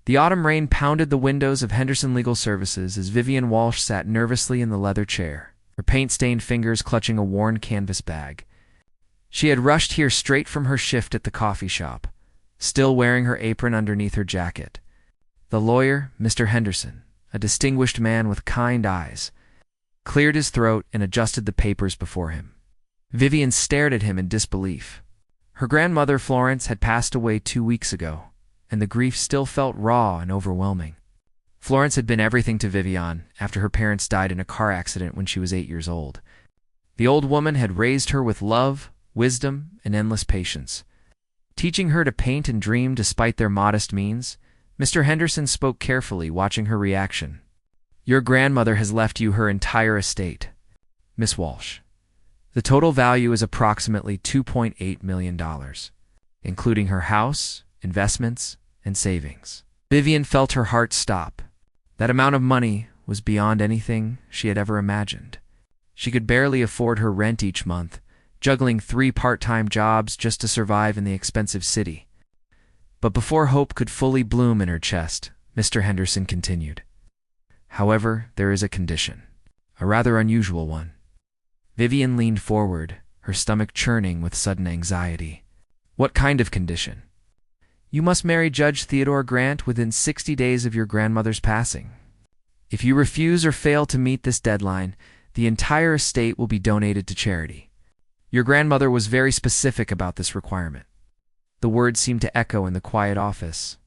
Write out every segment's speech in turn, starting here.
The autumn rain pounded the windows of Henderson Legal Services as Vivienne Walsh sat nervously in the leather chair, her paint-stained fingers clutching a worn canvas bag. She had rushed here straight from her shift at the coffee shop, still wearing her apron underneath her jacket. The lawyer, Mr. Henderson, a distinguished man with kind eyes, cleared his throat and adjusted the papers before him. Vivienne stared at him in disbelief. Her grandmother, Florence, had passed away 2 weeks ago, and the grief still felt raw and overwhelming. Florence had been everything to Vivienne after her parents died in a car accident when she was 8 years old. The old woman had raised her with love, wisdom, and endless patience. Teaching her to paint and dream despite their modest means, Mr. Henderson spoke carefully, watching her reaction. "Your grandmother has left you her entire estate, Miss Walsh. The total value is approximately $2.8 million, including her house, investments, and savings." Vivienne felt her heart stop. That amount of money was beyond anything she had ever imagined. She could barely afford her rent each month, juggling 3 part-time jobs just to survive in the expensive city. But before hope could fully bloom in her chest, Mr. Henderson continued. "However, there is a condition, a rather unusual one." Vivienne leaned forward, her stomach churning with sudden anxiety. "What kind of condition?" "You must marry Judge Theodore Grant within 60 days of your grandmother's passing. If you refuse or fail to meet this deadline, the entire estate will be donated to charity. Your grandmother was very specific about this requirement." The words seemed to echo in the quiet office.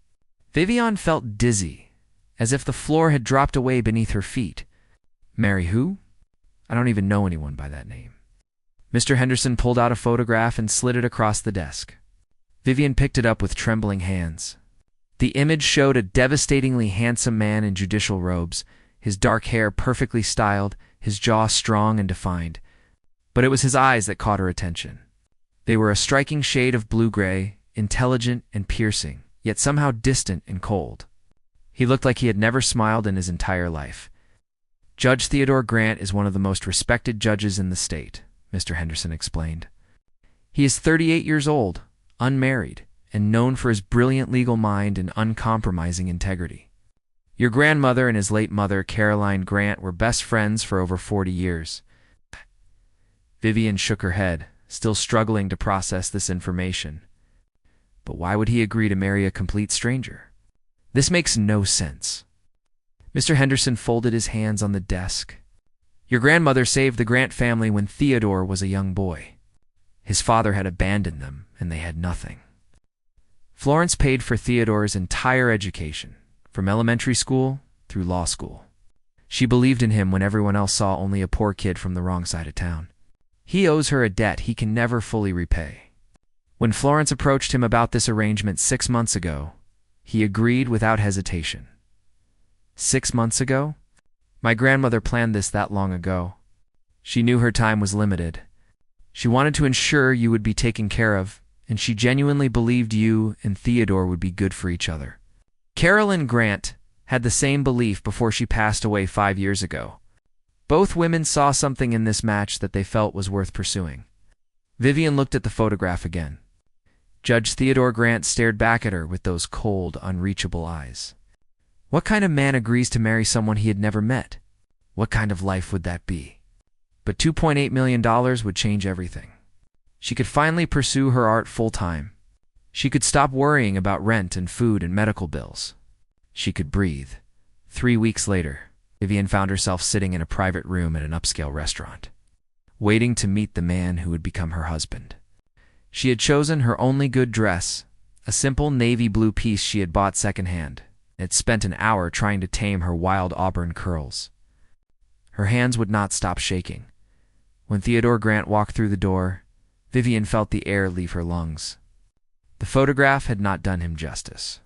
Vivienne felt dizzy, as if the floor had dropped away beneath her feet. "Marry who? I don't even know anyone by that name." Mr. Henderson pulled out a photograph and slid it across the desk. Vivienne picked it up with trembling hands. The image showed a devastatingly handsome man in judicial robes, his dark hair perfectly styled, his jaw strong and defined. But it was his eyes that caught her attention. They were a striking shade of blue-gray, intelligent and piercing, yet somehow distant and cold. He looked like he had never smiled in his entire life. "Judge Theodore Grant is one of the most respected judges in the state," Mr. Henderson explained. "He is 38 years old, unmarried, and known for his brilliant legal mind and uncompromising integrity. Your grandmother and his late mother, Caroline Grant, were best friends for over 40 years. Vivienne shook her head, still struggling to process this information. But why would he agree to marry a complete stranger? This makes no sense. Mr. Henderson folded his hands on the desk. Your grandmother saved the Grant family when Theodore was a young boy. His father had abandoned them, and they had nothing. Florence paid for Theodore's entire education, from elementary school through law school. She believed in him when everyone else saw only a poor kid from the wrong side of town. He owes her a debt he can never fully repay. When Florence approached him about this arrangement 6 months ago, he agreed without hesitation. 6 months ago? My grandmother planned this that long ago. She knew her time was limited. She wanted to ensure you would be taken care of, and she genuinely believed you and Theodore would be good for each other. Caroline Grant had the same belief before she passed away 5 years ago. Both women saw something in this match that they felt was worth pursuing. Vivienne looked at the photograph again. Judge Theodore Grant stared back at her with those cold, unreachable eyes. What kind of man agrees to marry someone he had never met? What kind of life would that be? But $2.8 million would change everything. She could finally pursue her art full-time. She could stop worrying about rent and food and medical bills. She could breathe. 3 weeks later, Vivienne found herself sitting in a private room at an upscale restaurant, waiting to meet the man who would become her husband. She had chosen her only good dress, a simple navy blue piece she had bought secondhand, and had spent an hour trying to tame her wild auburn curls. Her hands would not stop shaking. When Theodore Grant walked through the door, Vivienne felt the air leave her lungs. The photograph had not done him justice.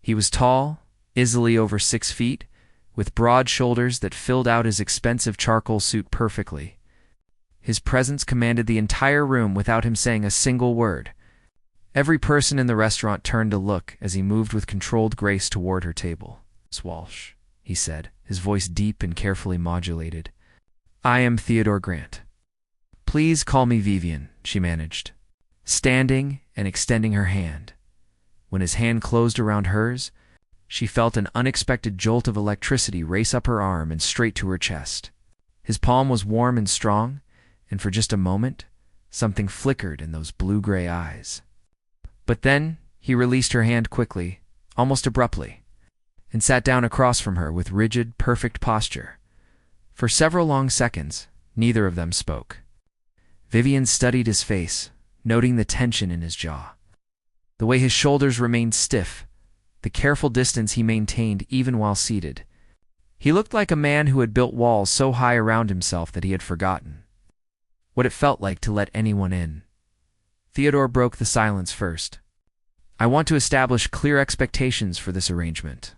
He was tall, easily over 6 feet, with broad shoulders that filled out his expensive charcoal suit perfectly. His presence commanded the entire room without him saying a single word. Every person in the restaurant turned to look as he moved with controlled grace toward her table. "Miss Walsh," he said, his voice deep and carefully modulated. "I am Theodore Grant." "Please call me Vivienne," she managed, standing and extending her hand. When his hand closed around hers, she felt an unexpected jolt of electricity race up her arm and straight to her chest. His palm was warm and strong, and for just a moment, something flickered in those blue-gray eyes. But then he released her hand quickly, almost abruptly, and sat down across from her with rigid, perfect posture. For several long seconds, neither of them spoke. Vivienne studied his face, noting the tension in his jaw, the way his shoulders remained stiff, the careful distance he maintained even while seated. He looked like a man who had built walls so high around himself that he had forgotten what it felt like to let anyone in. Theodore broke the silence first. "I want to establish clear expectations for this arrangement.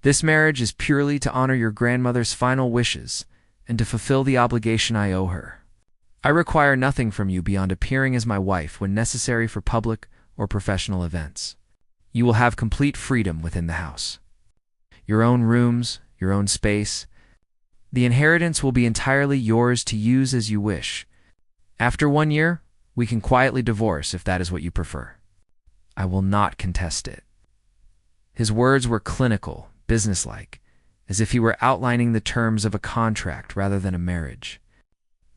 This marriage is purely to honor your grandmother's final wishes and to fulfill the obligation I owe her. I require nothing from you beyond appearing as my wife when necessary for public or professional events. You will have complete freedom within the house. Your own rooms, your own space. The inheritance will be entirely yours to use as you wish. After 1 year, we can quietly divorce if that is what you prefer. I will not contest it." His words were clinical, businesslike, as if he were outlining the terms of a contract rather than a marriage.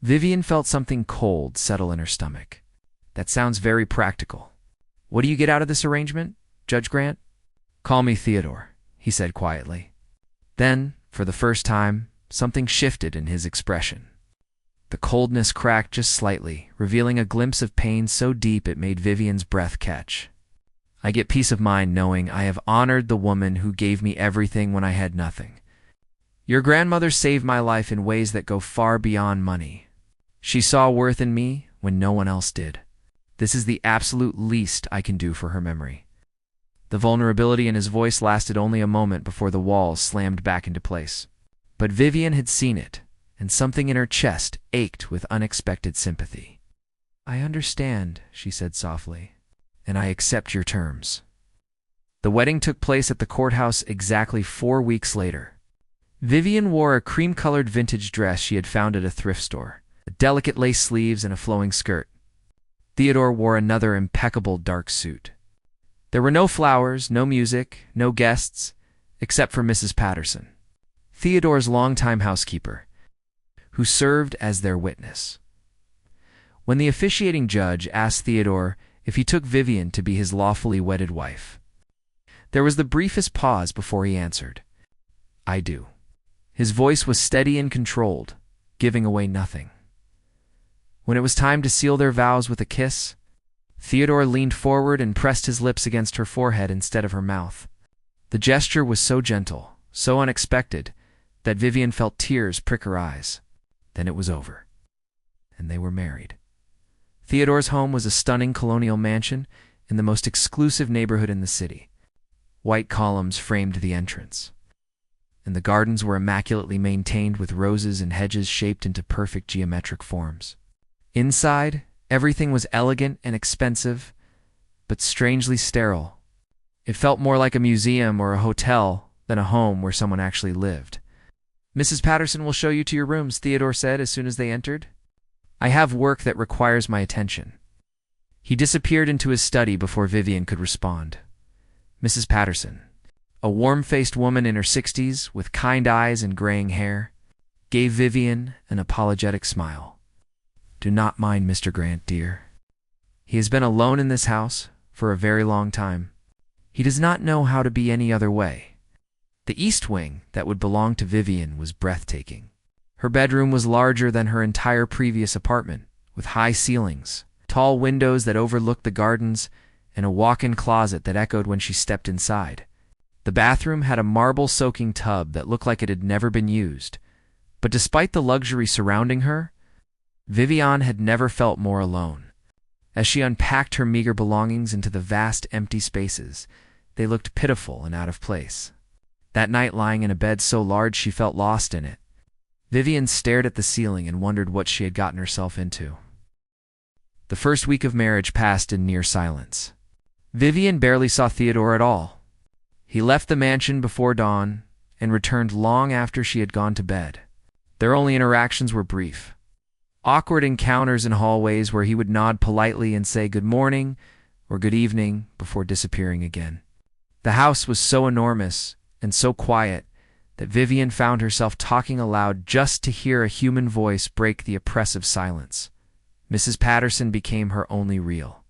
Vivienne felt something cold settle in her stomach. "That sounds very practical. What do you get out of this arrangement, Judge Grant?" "Call me Theodore," he said quietly. Then, for the first time, something shifted in his expression. The coldness cracked just slightly, revealing a glimpse of pain so deep it made Vivienne's breath catch. "I get peace of mind knowing I have honored the woman who gave me everything when I had nothing. Your grandmother saved my life in ways that go far beyond money. She saw worth in me when no one else did. This is the absolute least I can do for her memory." The vulnerability in his voice lasted only a moment before the walls slammed back into place. But Vivienne had seen it, and something in her chest ached with unexpected sympathy. "I understand," she said softly, "and I accept your terms." The wedding took place at the courthouse exactly 4 weeks later. Vivienne wore a cream-colored vintage dress she had found at a thrift store, delicate lace sleeves and a flowing skirt. Theodore wore another impeccable dark suit. There were no flowers, no music, no guests, except for Mrs. Patterson, Theodore's longtime housekeeper, who served as their witness. When the officiating judge asked Theodore if he took Vivienne to be his lawfully wedded wife, there was the briefest pause before he answered, "I do." His voice was steady and controlled, giving away nothing. When it was time to seal their vows with a kiss, Theodore leaned forward and pressed his lips against her forehead instead of her mouth. The gesture was so gentle, so unexpected, that Vivienne felt tears prick her eyes. Then it was over, and they were married. Theodore's home was a stunning colonial mansion in the most exclusive neighborhood in the city. White columns framed the entrance, and the gardens were immaculately maintained with roses and hedges shaped into perfect geometric forms. Inside, everything was elegant and expensive, but strangely sterile. It felt more like a museum or a hotel than a home where someone actually lived. "Mrs. Patterson will show you to your rooms," Theodore said as soon as they entered. "I have work that requires my attention." He disappeared into his study before Vivienne could respond. Mrs. Patterson, a warm-faced woman in her 60s with kind eyes and graying hair, gave Vivienne an apologetic smile. "Do not mind Mr. Grant, dear. He has been alone in this house for a very long time. He does not know how to be any other way." The east wing that would belong to Vivienne was breathtaking. Her bedroom was larger than her entire previous apartment, with high ceilings, tall windows that overlooked the gardens, and a walk-in closet that echoed when she stepped inside. The bathroom had a marble-soaking tub that looked like it had never been used, but despite the luxury surrounding her, Vivienne had never felt more alone. As she unpacked her meager belongings into the vast empty spaces, they looked pitiful and out of place. That night, lying in a bed so large she felt lost in it, Vivienne stared at the ceiling and wondered what she had gotten herself into. The first week of marriage passed in near silence. Vivienne barely saw Theodore at all. He left the mansion before dawn and returned long after she had gone to bed. Their only interactions were brief. Awkward encounters in hallways where he would nod politely and say good morning or good evening before disappearing again. The house was so enormous and so quiet that Vivienne found herself talking aloud just to hear a human voice break the oppressive silence. Mrs. Patterson became her only real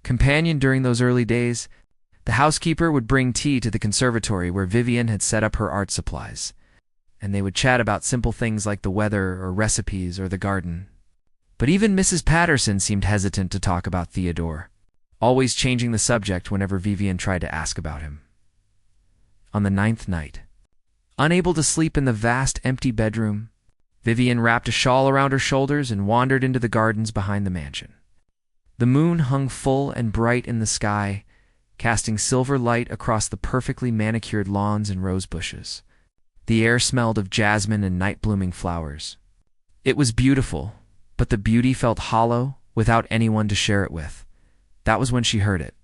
companion during those early days. The housekeeper would bring tea to the conservatory where Vivienne had set up her art supplies, and they would chat about simple things like the weather or recipes or the garden. But even Mrs. Patterson seemed hesitant to talk about Theodore, always changing the subject whenever Vivienne tried to ask about him. On the 9th night, unable to sleep in the vast, empty bedroom, Vivienne wrapped a shawl around her shoulders and wandered into the gardens behind the mansion. The moon hung full and bright in the sky, casting silver light across the perfectly manicured lawns and rose bushes. The air smelled of jasmine and night-blooming flowers. It was beautiful, but the beauty felt hollow without anyone to share it with. That was when she heard it,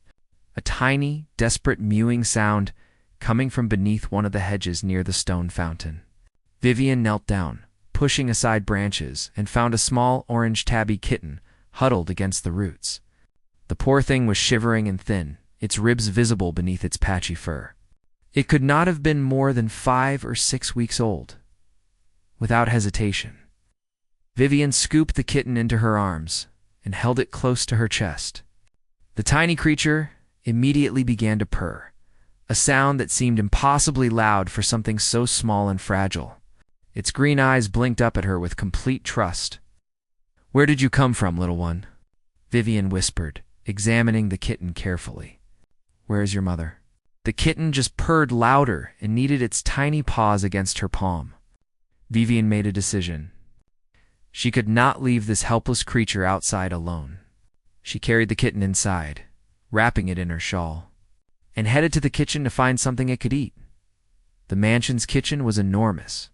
a tiny, desperate mewing sound coming from beneath one of the hedges near the stone fountain. Vivienne knelt down, pushing aside branches, and found a small orange tabby kitten huddled against the roots. The poor thing was shivering and thin, its ribs visible beneath its patchy fur. It could not have been more than 5 or 6 weeks old. Without hesitation, Vivienne scooped the kitten into her arms and held it close to her chest. The tiny creature immediately began to purr, a sound that seemed impossibly loud for something so small and fragile. Its green eyes blinked up at her with complete trust. "Where did you come from, little one?" Vivienne whispered, examining the kitten carefully. "Where is your mother?" The kitten just purred louder and kneaded its tiny paws against her palm. Vivienne made a decision. She could not leave this helpless creature outside alone. She carried the kitten inside, wrapping it in her shawl, and headed to the kitchen to find something it could eat. The mansion's kitchen was enormous,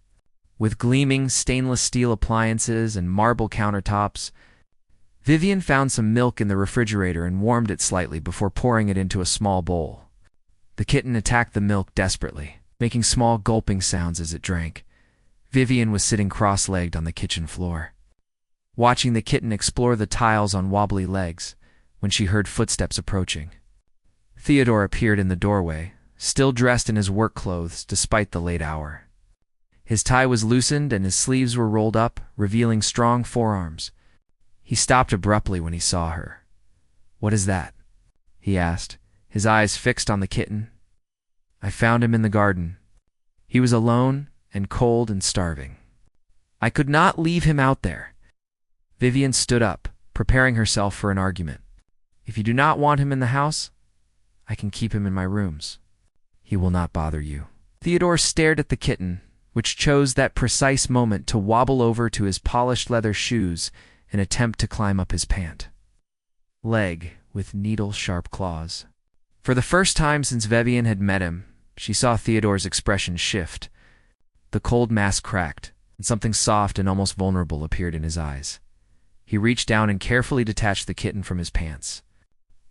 with gleaming stainless steel appliances and marble countertops. Vivienne found some milk in the refrigerator and warmed it slightly before pouring it into a small bowl. The kitten attacked the milk desperately, making small gulping sounds as it drank. Vivienne was sitting cross-legged on the kitchen floor, watching the kitten explore the tiles on wobbly legs when she heard footsteps approaching. Theodore appeared in the doorway, still dressed in his work clothes despite the late hour. His tie was loosened and his sleeves were rolled up, revealing strong forearms. He stopped abruptly when he saw her. "What is that?" he asked, his eyes fixed on the kitten. "I found him in the garden. He was alone and cold and starving. I could not leave him out there." Vivienne stood up, preparing herself for an argument. "If you do not want him in the house, I can keep him in my rooms. He will not bother you." Theodore stared at the kitten, which chose that precise moment to wobble over to his polished leather shoes and attempt to climb up his pant leg with needle-sharp claws. For the first time since Vivienne had met him, she saw Theodore's expression shift. The cold mask cracked, and something soft and almost vulnerable appeared in his eyes. He reached down and carefully detached the kitten from his pants,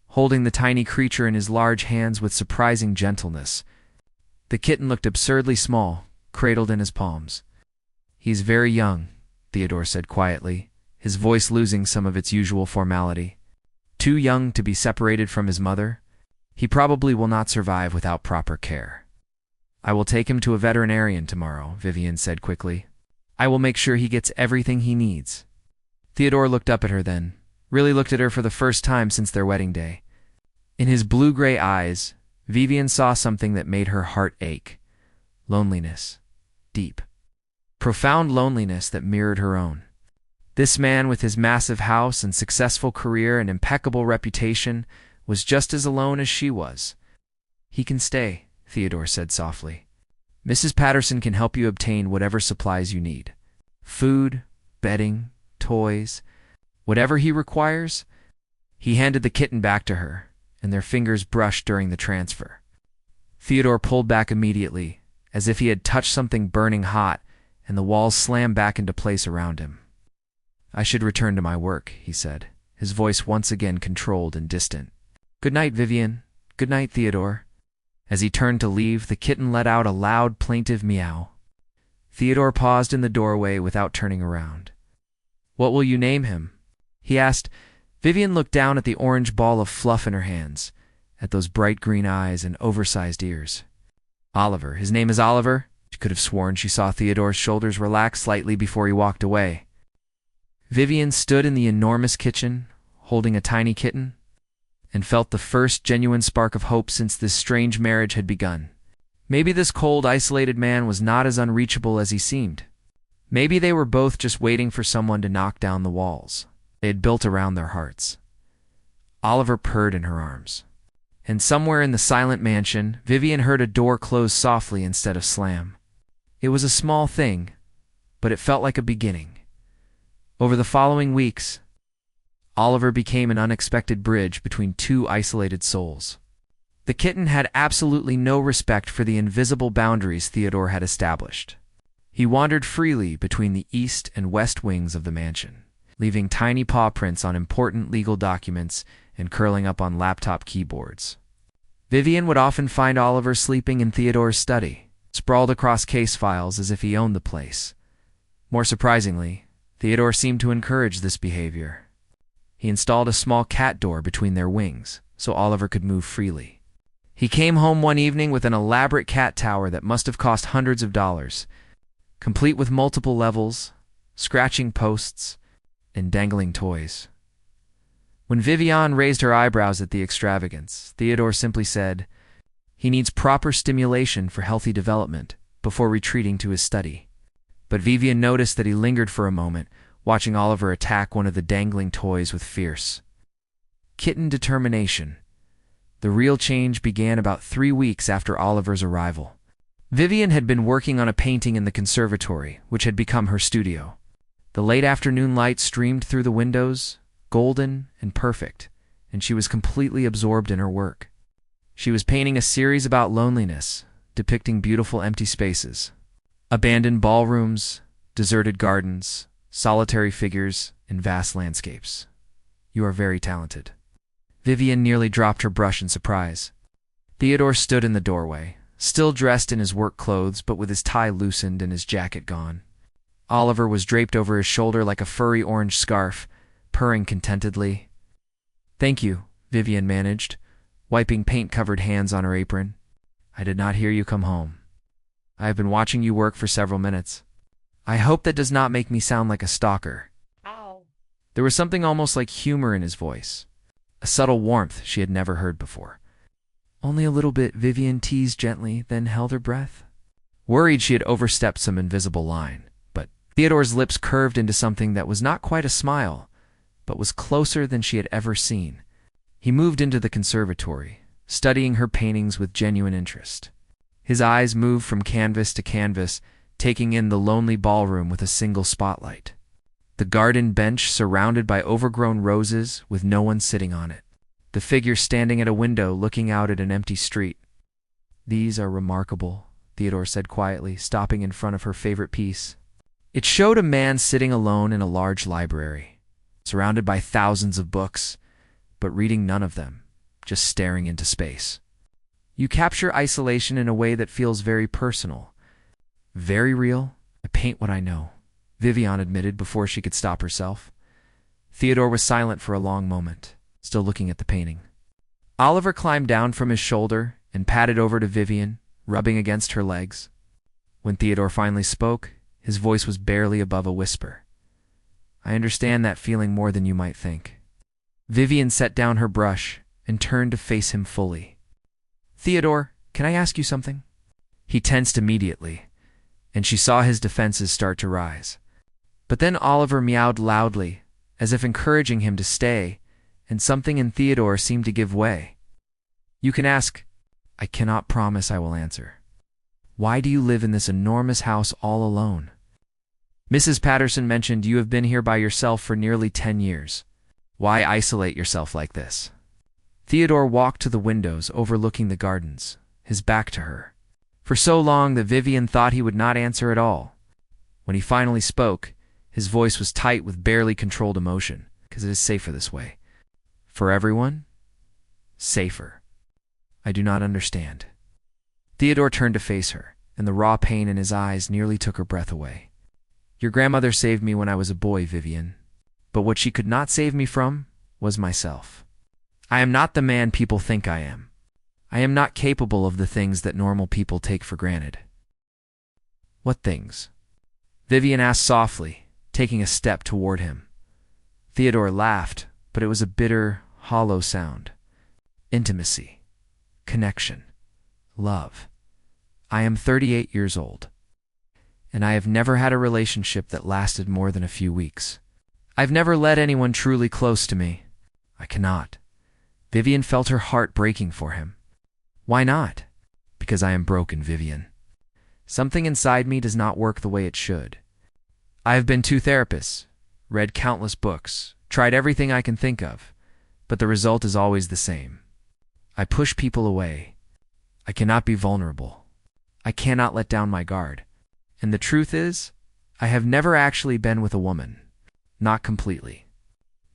holding the tiny creature in his large hands with surprising gentleness. The kitten looked absurdly small, cradled in his palms. "He's very young," Theodore said quietly, his voice losing some of its usual formality. "Too young to be separated from his mother. He probably will not survive without proper care." "I will take him to a veterinarian tomorrow," Vivienne said quickly. "I will make sure he gets everything he needs." Theodore looked up at her then, really looked at her for the first time since their wedding day. In his blue-gray eyes, Vivienne saw something that made her heart ache. Loneliness. Deep, profound loneliness that mirrored her own. This man, with his massive house and successful career and impeccable reputation, was just as alone as she was. "He can stay," Theodore said softly. "Mrs. Patterson can help you obtain whatever supplies you need. Food, bedding, toys, whatever he requires." He handed the kitten back to her, and their fingers brushed during the transfer. Theodore pulled back immediately, as if he had touched something burning hot, and the walls slammed back into place around him. "I should return to my work," he said, his voice once again controlled and distant. "Good night, Vivienne. Good night, Theodore." As he turned to leave, the kitten let out a loud, plaintive meow. Theodore paused in the doorway without turning around. "What will you name him?" he asked. Vivienne looked down at the orange ball of fluff in her hands, at those bright green eyes and oversized ears. Oliver. His name is Oliver? She could have sworn she saw Theodore's shoulders relax slightly before he walked away. Vivienne stood in the enormous kitchen, holding a tiny kitten, and felt the first genuine spark of hope since this strange marriage had begun. Maybe this cold, isolated man was not as unreachable as he seemed. Maybe they were both just waiting for someone to knock down the walls they had built around their hearts. Oliver purred in her arms. And somewhere in the silent mansion, Vivienne heard a door close softly instead of slam. It was a small thing, but it felt like a beginning. Over the following weeks, Oliver became an unexpected bridge between two isolated souls. The kitten had absolutely no respect for the invisible boundaries Theodore had established. He wandered freely between the east and west wings of the mansion, leaving tiny paw prints on important legal documents and curling up on laptop keyboards. Vivienne would often find Oliver sleeping in Theodore's study, sprawled across case files as if he owned the place. More surprisingly, Theodore seemed to encourage this behavior. He installed a small cat door between their wings, so Oliver could move freely. He came home one evening with an elaborate cat tower that must have cost hundreds of dollars, complete with multiple levels, scratching posts, and dangling toys. When Vivienne raised her eyebrows at the extravagance, Theodore simply said, "He needs proper stimulation for healthy development," before retreating to his study. But Vivienne noticed that he lingered for a moment, watching Oliver attack one of the dangling toys with fierce kitten determination. The real change began about 3 weeks after Oliver's arrival. Vivienne had been working on a painting in the conservatory, which had become her studio. The late afternoon light streamed through the windows, golden and perfect, and she was completely absorbed in her work. She was painting a series about loneliness, depicting beautiful empty spaces, abandoned ballrooms, deserted gardens, solitary figures, and vast landscapes. "You are very talented." Vivienne nearly dropped her brush in surprise. Theodore stood in the doorway, still dressed in his work clothes but with his tie loosened and his jacket gone. Oliver was draped over his shoulder like a furry orange scarf, purring contentedly. "Thank you," Vivienne managed, wiping paint-covered hands on her apron. "I did not hear you come home. I have been watching you work for several minutes. I hope that does not make me sound like a stalker." Ow. There was something almost like humor in his voice, a subtle warmth she had never heard before. "Only a little bit," Vivienne teased gently, then held her breath. Worried she had overstepped some invisible line, but Theodore's lips curved into something that was not quite a smile, but was closer than she had ever seen. He moved into the conservatory, studying her paintings with genuine interest. His eyes moved from canvas to canvas, taking in the lonely ballroom with a single spotlight. The garden bench surrounded by overgrown roses with no one sitting on it. The figure standing at a window looking out at an empty street. "These are remarkable," Theodore said quietly, stopping in front of her favorite piece. It showed a man sitting alone in a large library, surrounded by thousands of books, but reading none of them, just staring into space. "You capture isolation in a way that feels very personal. Very real. I paint what I know," Vivienne admitted before she could stop herself. Theodore was silent for a long moment, still looking at the painting. Oliver climbed down from his shoulder and padded over to Vivienne, rubbing against her legs. When Theodore finally spoke, his voice was barely above a whisper. "I understand that feeling more than you might think." Vivienne set down her brush and turned to face him fully. "Theodore, can I ask you something?" He tensed immediately, and she saw his defenses start to rise. But then Oliver meowed loudly, as if encouraging him to stay, and something in Theodore seemed to give way. "You can ask. I cannot promise I will answer. Why do you live in this enormous house all alone? Mrs. Patterson mentioned you have been here by yourself for nearly 10 years. Why isolate yourself like this?" Theodore walked to the windows overlooking the gardens, his back to her. For so long that Vivienne thought he would not answer at all. When he finally spoke, his voice was tight with barely controlled emotion, because it is safer this way. "For everyone? Safer. I do not understand." Theodore turned to face her, and the raw pain in his eyes nearly took her breath away. "Your grandmother saved me when I was a boy, Vivienne. But what she could not save me from was myself. I am not the man people think I am. I am not capable of the things that normal people take for granted." "What things?" Vivienne asked softly, taking a step toward him. Theodore laughed, but it was a bitter, hollow sound. "Intimacy. Connection. Love. I am 38 years old, and I have never had a relationship that lasted more than a few weeks. I've never let anyone truly close to me. I cannot." Vivienne felt her heart breaking for him. "Why not?" "Because I am broken, Vivienne. Something inside me does not work the way it should. I have been to therapists, read countless books, tried everything I can think of, but the result is always the same. I push people away. I cannot be vulnerable. I cannot let down my guard. And the truth is, I have never actually been with a woman. Not completely.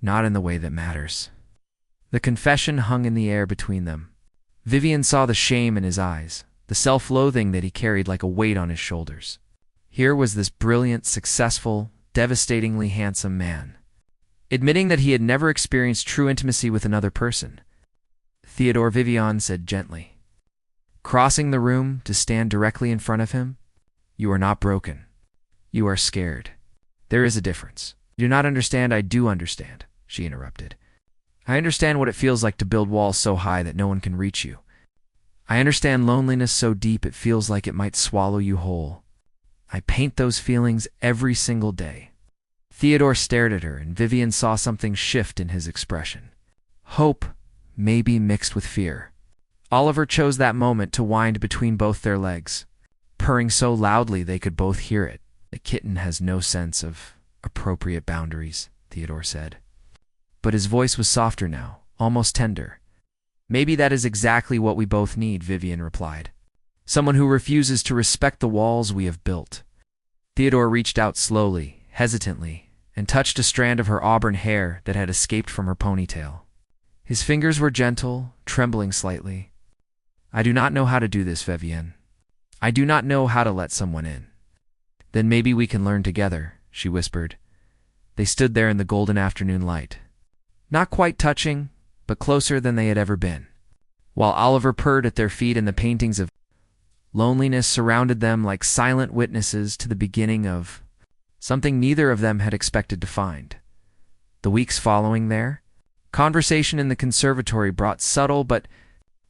Not in the way that matters." The confession hung in the air between them. Vivienne saw the shame in his eyes, the self-loathing that he carried like a weight on his shoulders. Here was this brilliant, successful, devastatingly handsome man, admitting that he had never experienced true intimacy with another person. "Theodore," Vivienne said gently, crossing the room to stand directly in front of him, "you are not broken. You are scared. There is a difference." "You do not understand." "I do understand," she interrupted. "I understand what it feels like to build walls so high that no one can reach you. I understand loneliness so deep it feels like it might swallow you whole. I paint those feelings every single day." Theodore stared at her, and Vivienne saw something shift in his expression. Hope, maybe mixed with fear. Oliver chose that moment to wind between both their legs, purring so loudly they could both hear it. "The kitten has no sense of appropriate boundaries," Theodore said. But his voice was softer now, almost tender. "Maybe that is exactly what we both need," Vivienne replied. "Someone who refuses to respect the walls we have built." Theodore reached out slowly, hesitantly, and touched a strand of her auburn hair that had escaped from her ponytail. His fingers were gentle, trembling slightly. "I do not know how to do this, Vivienne. I do not know how to let someone in." "Then maybe we can learn together," she whispered. They stood there in the golden afternoon light, not quite touching, but closer than they had ever been. While Oliver purred at their feet and the paintings of loneliness surrounded them like silent witnesses to the beginning of something neither of them had expected to find. The weeks following their conversation in the conservatory brought subtle but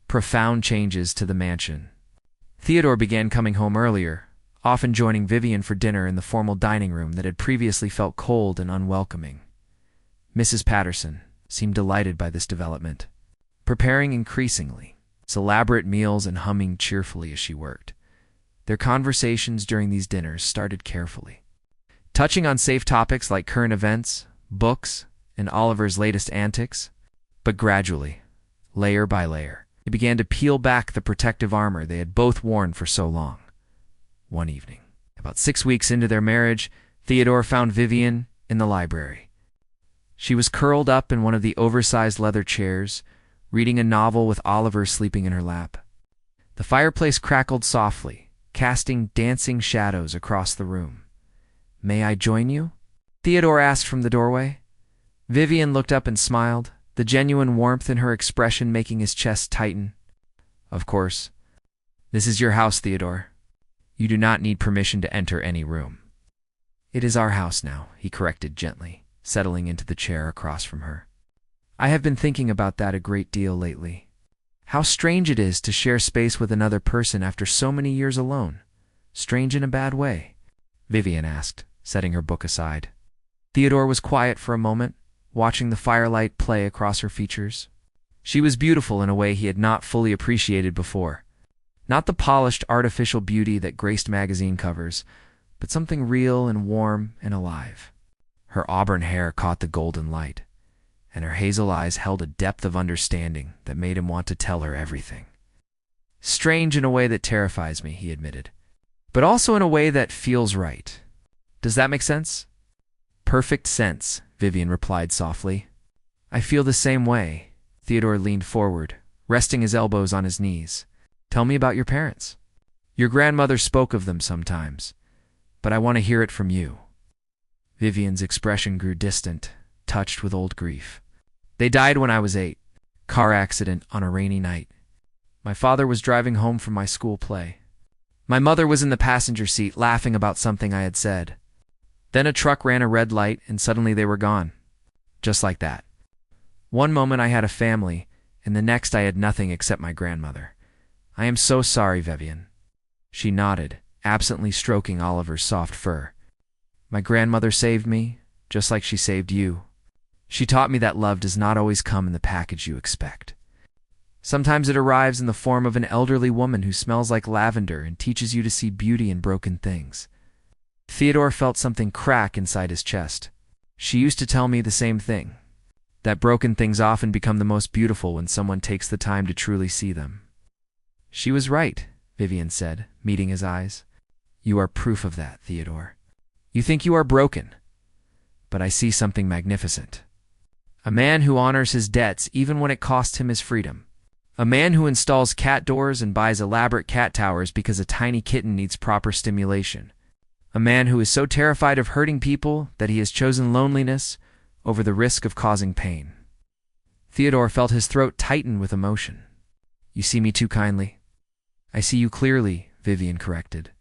profound changes to the mansion. Theodore began coming home earlier, often joining Vivienne for dinner in the formal dining room that had previously felt cold and unwelcoming. Mrs. Patterson seemed delighted by this development, preparing increasingly elaborate meals and humming cheerfully as she worked. Their conversations during these dinners started carefully, touching on safe topics like current events, books, and Oliver's latest antics, but gradually, layer by layer, they began to peel back the protective armor they had both worn for so long. One evening, about 6 weeks into their marriage, Theodore found Vivienne in the library. She was curled up in one of the oversized leather chairs, reading a novel with Oliver sleeping in her lap. The fireplace crackled softly, casting dancing shadows across the room. "May I join you?" Theodore asked from the doorway. Vivienne looked up and smiled, the genuine warmth in her expression making his chest tighten. "Of course. This is your house, Theodore. You do not need permission to enter any room." "It is our house now," he corrected gently, settling into the chair across from her. "I have been thinking about that a great deal lately. How strange it is to share space with another person after so many years alone. Strange in a bad way?" Vivienne asked, setting her book aside. Theodore was quiet for a moment, watching the firelight play across her features. She was beautiful in a way he had not fully appreciated before. Not the polished, artificial beauty that graced magazine covers, but something real and warm and alive. Her auburn hair caught the golden light, and her hazel eyes held a depth of understanding that made him want to tell her everything. "Strange in a way that terrifies me," he admitted, "but also in a way that feels right. Does that make sense?" "Perfect sense," Vivienne replied softly. "I feel the same way." Theodore leaned forward, resting his elbows on his knees. "Tell me about your parents. Your grandmother spoke of them sometimes, but I want to hear it from you." Vivienne's expression grew distant, touched with old grief. "They died when I was 8. Car accident on a rainy night. My father was driving home from my school play. My mother was in the passenger seat laughing about something I had said. Then a truck ran a red light and suddenly they were gone. Just like that. One moment I had a family, and the next I had nothing except my grandmother. I am so sorry, Vivienne. She nodded, absently stroking Oliver's soft fur. My grandmother saved me, just like she saved you. She taught me that love does not always come in the package you expect. Sometimes it arrives in the form of an elderly woman who smells like lavender and teaches you to see beauty in broken things. Theodore felt something crack inside his chest. She used to tell me the same thing, that broken things often become the most beautiful when someone takes the time to truly see them. She was right, Vivienne said, meeting his eyes. You are proof of that, Theodore. You think you are broken, but I see something magnificent. A man who honors his debts even when it costs him his freedom. A man who installs cat doors and buys elaborate cat towers because a tiny kitten needs proper stimulation. A man who is so terrified of hurting people that he has chosen loneliness over the risk of causing pain. Theodore felt his throat tighten with emotion. You see me too kindly? I see you clearly, Vivienne corrected.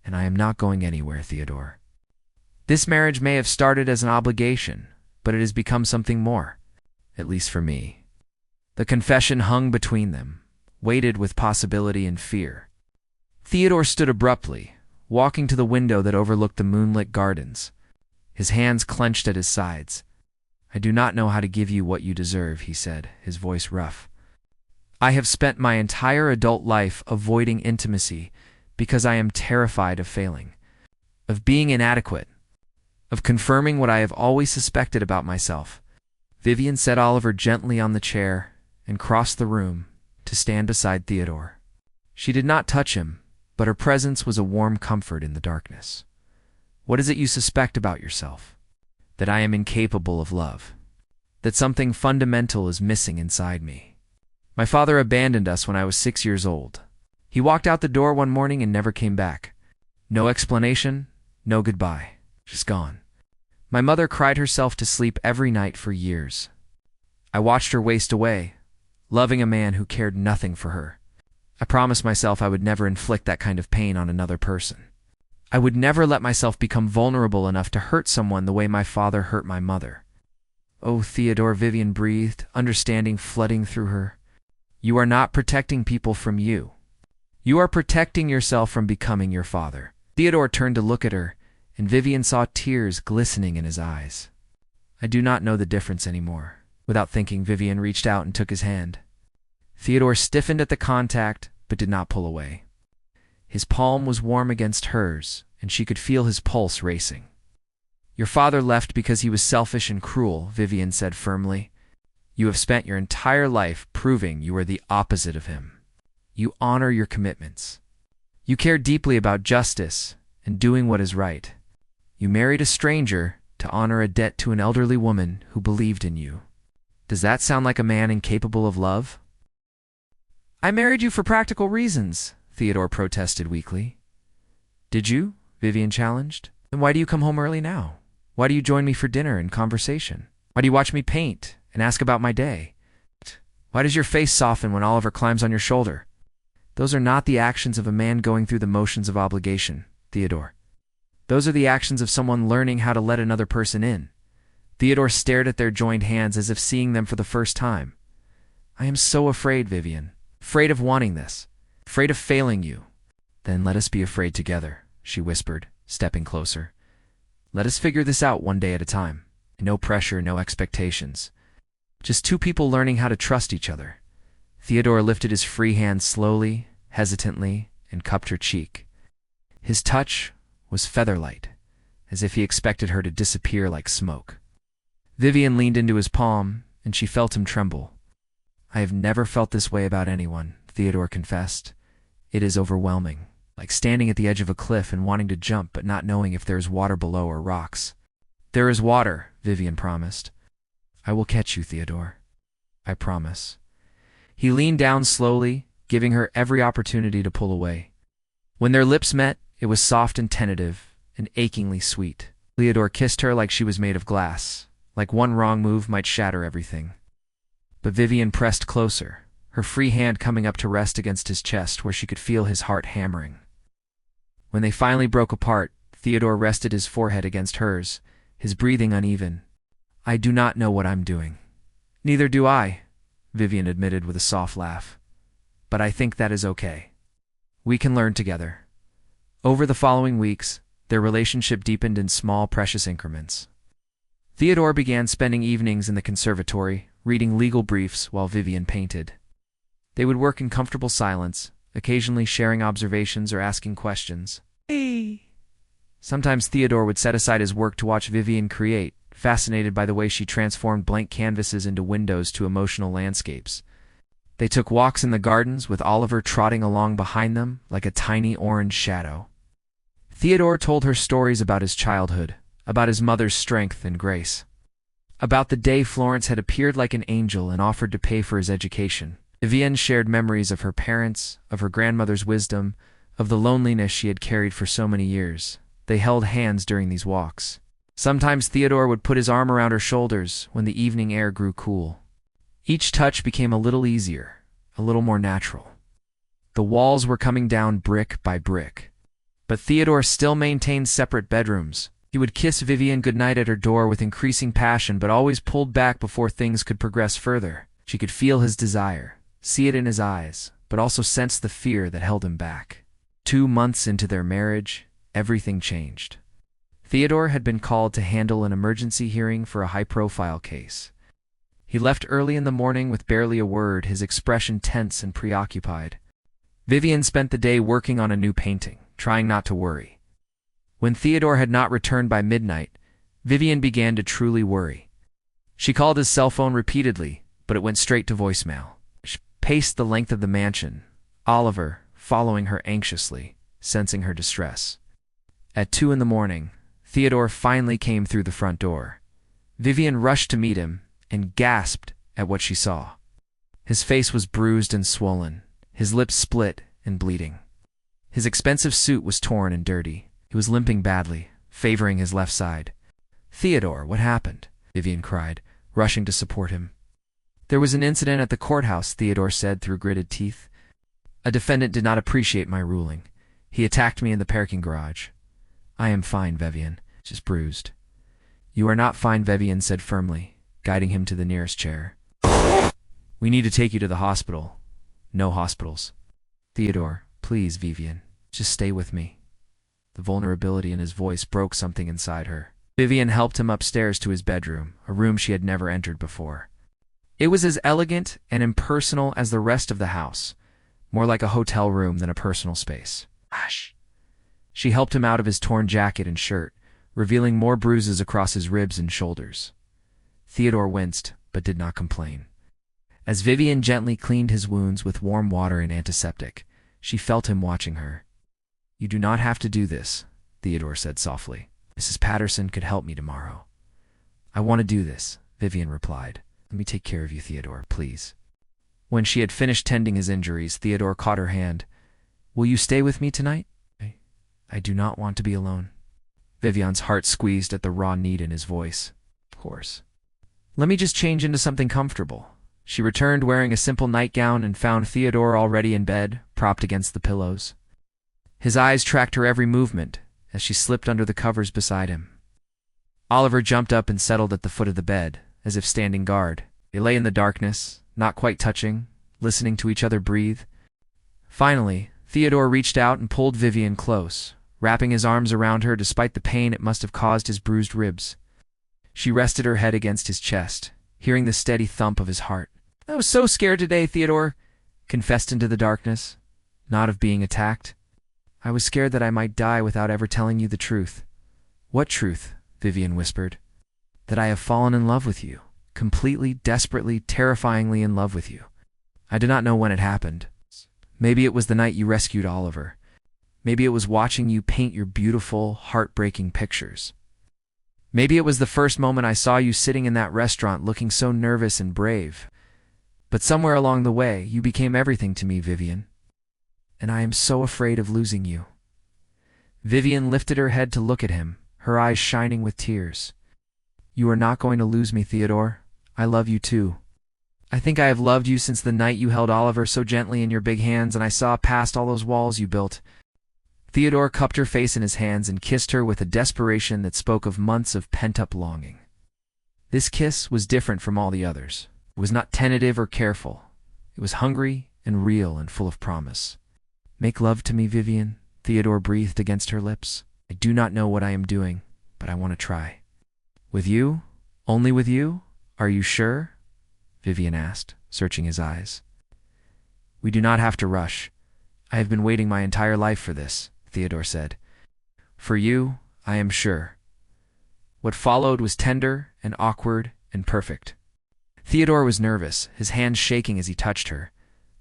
And I am not going anywhere, Theodore. This marriage may have started as an obligation, but it has become something more, at least for me. The confession hung between them, weighted with possibility and fear. Theodore stood abruptly, walking to the window that overlooked the moonlit gardens, his hands clenched at his sides. I do not know how to give you what you deserve, he said, his voice rough. I have spent my entire adult life avoiding intimacy because I am terrified of failing, of being inadequate, of confirming what I have always suspected about myself. Vivienne set Oliver gently on the chair and crossed the room to stand beside Theodore. She did not touch him, but her presence was a warm comfort in the darkness. What is it you suspect about yourself? That I am incapable of love. That something fundamental is missing inside me. My father abandoned us when I was 6 years old. He walked out the door one morning and never came back. No explanation, no goodbye. Just gone. My mother cried herself to sleep every night for years. I watched her waste away, loving a man who cared nothing for her. I promised myself I would never inflict that kind of pain on another person. I would never let myself become vulnerable enough to hurt someone the way my father hurt my mother. Oh, Theodore, Vivienne breathed, understanding flooding through her. You are not protecting people from you. You are protecting yourself from becoming your father. Theodore turned to look at her, and Vivienne saw tears glistening in his eyes. I do not know the difference anymore. Without thinking, Vivienne reached out and took his hand. Theodore stiffened at the contact, but did not pull away. His palm was warm against hers, and she could feel his pulse racing. Your father left because he was selfish and cruel, Vivienne said firmly. You have spent your entire life proving you are the opposite of him. You honor your commitments. You care deeply about justice and doing what is right. You married a stranger to honor a debt to an elderly woman who believed in you. Does that sound like a man incapable of love? I married you for practical reasons, Theodore protested weakly. Did you? Vivienne challenged. Then why do you come home early now? Why do you join me for dinner and conversation? Why do you watch me paint and ask about my day? Why does your face soften when Oliver climbs on your shoulder? Those are not the actions of a man going through the motions of obligation, Theodore. Those are the actions of someone learning how to let another person in. Theodore stared at their joined hands as if seeing them for the first time. I am so afraid, Vivienne. Afraid of wanting this. Afraid of failing you. Then let us be afraid together, she whispered, stepping closer. Let us figure this out one day at a time. No pressure, no expectations. Just two people learning how to trust each other. Theodore lifted his free hand slowly, hesitantly, and cupped her cheek. His touch was feather-light, as if he expected her to disappear like smoke. Vivienne leaned into his palm, and she felt him tremble. I have never felt this way about anyone, Theodore confessed. It is overwhelming, like standing at the edge of a cliff and wanting to jump but not knowing if there is water below or rocks. There is water, Vivienne promised. I will catch you, Theodore. I promise. He leaned down slowly, giving her every opportunity to pull away. When their lips met, it was soft and tentative, and achingly sweet. Theodore kissed her like she was made of glass, like one wrong move might shatter everything. But Vivienne pressed closer, her free hand coming up to rest against his chest where she could feel his heart hammering. When they finally broke apart, Theodore rested his forehead against hers, his breathing uneven. "I do not know what I'm doing." "Neither do I," Vivienne admitted with a soft laugh. "But I think that is okay. We can learn together." Over the following weeks, their relationship deepened in small, precious increments. Theodore began spending evenings in the conservatory, reading legal briefs while Vivienne painted. They would work in comfortable silence, occasionally sharing observations or asking questions. "Hey." Sometimes Theodore would set aside his work to watch Vivienne create, fascinated by the way she transformed blank canvases into windows to emotional landscapes. They took walks in the gardens, with Oliver trotting along behind them like a tiny orange shadow. Theodore told her stories about his childhood, about his mother's strength and grace, about the day Florence had appeared like an angel and offered to pay for his education. Vivienne shared memories of her parents, of her grandmother's wisdom, of the loneliness she had carried for so many years. They held hands during these walks. Sometimes Theodore would put his arm around her shoulders when the evening air grew cool. Each touch became a little easier, a little more natural. The walls were coming down brick by brick. But Theodore still maintained separate bedrooms. He would kiss Vivienne goodnight at her door with increasing passion, but always pulled back before things could progress further. She could feel his desire, see it in his eyes, but also sense the fear that held him back. 2 months into their marriage, everything changed. Theodore had been called to handle an emergency hearing for a high-profile case. He left early in the morning with barely a word, his expression tense and preoccupied. Vivienne spent the day working on a new painting, trying not to worry. When Theodore had not returned by midnight, Vivienne began to truly worry. She called his cell phone repeatedly, but it went straight to voicemail. She paced the length of the mansion, Oliver following her anxiously, sensing her distress. At 2 in the morning, Theodore finally came through the front door. Vivienne rushed to meet him and gasped at what she saw. His face was bruised and swollen, his lips split and bleeding. His expensive suit was torn and dirty. He was limping badly, favoring his left side. "Theodore, what happened?" Vivienne cried, rushing to support him. "There was an incident at the courthouse," Theodore said through gritted teeth. "A defendant did not appreciate my ruling. He attacked me in the parking garage." "I am fine, Vivienne, just bruised." "You are not fine," Vivienne said firmly, guiding him to the nearest chair. "We need to take you to the hospital." "No hospitals." "Theodore, please, Vivienne, just stay with me." The vulnerability in his voice broke something inside her. Vivienne helped him upstairs to his bedroom, a room she had never entered before. It was as elegant and impersonal as the rest of the house, more like a hotel room than a personal space. "Hush." She helped him out of his torn jacket and shirt, revealing more bruises across his ribs and shoulders. Theodore winced, but did not complain. As Vivienne gently cleaned his wounds with warm water and antiseptic, she felt him watching her. "You do not have to do this," Theodore said softly. "Mrs. Patterson could help me tomorrow." "I want to do this," Vivienne replied. "Let me take care of you, Theodore, please." When she had finished tending his injuries, Theodore caught her hand. "Will you stay with me tonight?" I do not want to be alone." Vivienne's heart squeezed at the raw need in his voice. "Of course. Let me just change into something comfortable." She returned wearing a simple nightgown and found Theodore already in bed, propped against the pillows. His eyes tracked her every movement as she slipped under the covers beside him. Oliver jumped up and settled at the foot of the bed, as if standing guard. They lay in the darkness, not quite touching, listening to each other breathe. Finally, Theodore reached out and pulled Vivienne close, wrapping his arms around her despite the pain it must have caused his bruised ribs. She rested her head against his chest, hearing the steady thump of his heart. "I was so scared today," Theodore confessed into the darkness. "Not of being attacked. I was scared that I might die without ever telling you the truth." "What truth?" Vivienne whispered. "That I have fallen in love with you, completely, desperately, terrifyingly in love with you. I do not know when it happened. Maybe it was the night you rescued Oliver. Maybe it was watching you paint your beautiful, heartbreaking pictures. Maybe it was the first moment I saw you sitting in that restaurant looking so nervous and brave. But somewhere along the way, you became everything to me, Vivienne. And I am so afraid of losing you." Vivienne lifted her head to look at him, her eyes shining with tears. "You are not going to lose me, Theodore. I love you too." I think I have loved you since the night you held Oliver so gently in your big hands and I saw past all those walls you built. Theodore cupped her face in his hands and kissed her with a desperation that spoke of months of pent-up longing. This kiss was different from all the others. It was not tentative or careful. It was hungry and real and full of promise. "Make love to me, Vivienne," Theodore breathed against her lips. "I do not know what I am doing, but I want to try." "With you? Only with you? Are you sure?" Vivienne asked, searching his eyes. "We do not have to rush. I have been waiting my entire life for this," Theodore said. "For you, I am sure." What followed was tender and awkward and perfect. Theodore was nervous, his hands shaking as he touched her,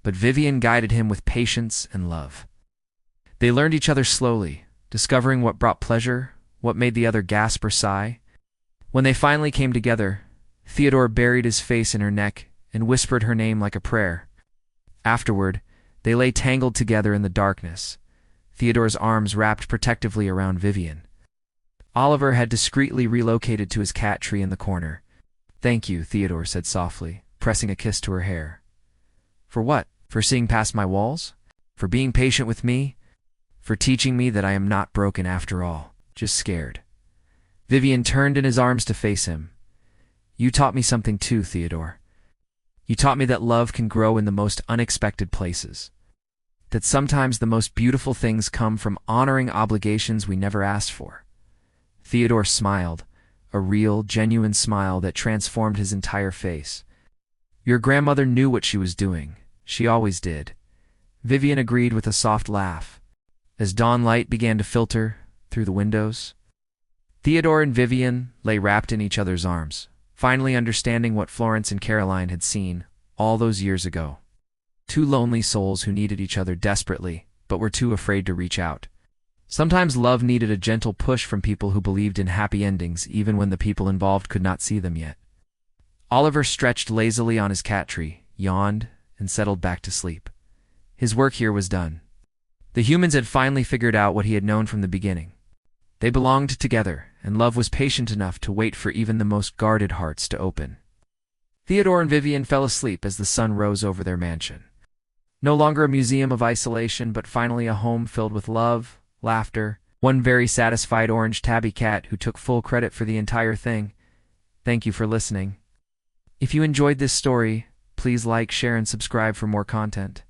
but Vivienne guided him with patience and love. They learned each other slowly, discovering what brought pleasure, what made the other gasp or sigh. When they finally came together, Theodore buried his face in her neck and whispered her name like a prayer. Afterward, they lay tangled together in the darkness, Theodore's arms wrapped protectively around Vivienne. Oliver had discreetly relocated to his cat tree in the corner. "Thank you," Theodore said softly, pressing a kiss to her hair. "For what? For seeing past my walls? For being patient with me? For teaching me that I am not broken after all, just scared?" Vivienne turned in his arms to face him. "You taught me something too, Theodore. You taught me that love can grow in the most unexpected places. That sometimes the most beautiful things come from honoring obligations we never asked for." Theodore smiled, a real, genuine smile that transformed his entire face. "Your grandmother knew what she was doing. She always did." Vivienne agreed with a soft laugh. As dawn light began to filter through the windows, Theodore and Vivienne lay wrapped in each other's arms, finally understanding what Florence and Caroline had seen all those years ago. Two lonely souls who needed each other desperately, but were too afraid to reach out. Sometimes love needed a gentle push from people who believed in happy endings even when the people involved could not see them yet. Oliver stretched lazily on his cat tree, yawned, and settled back to sleep. His work here was done. The humans had finally figured out what he had known from the beginning. They belonged together, and love was patient enough to wait for even the most guarded hearts to open. Theodore and Vivienne fell asleep as the sun rose over their mansion. No longer a museum of isolation, but finally a home filled with love, laughter, one very satisfied orange tabby cat who took full credit for the entire thing. Thank you for listening. If you enjoyed this story, please like, share, and subscribe for more content.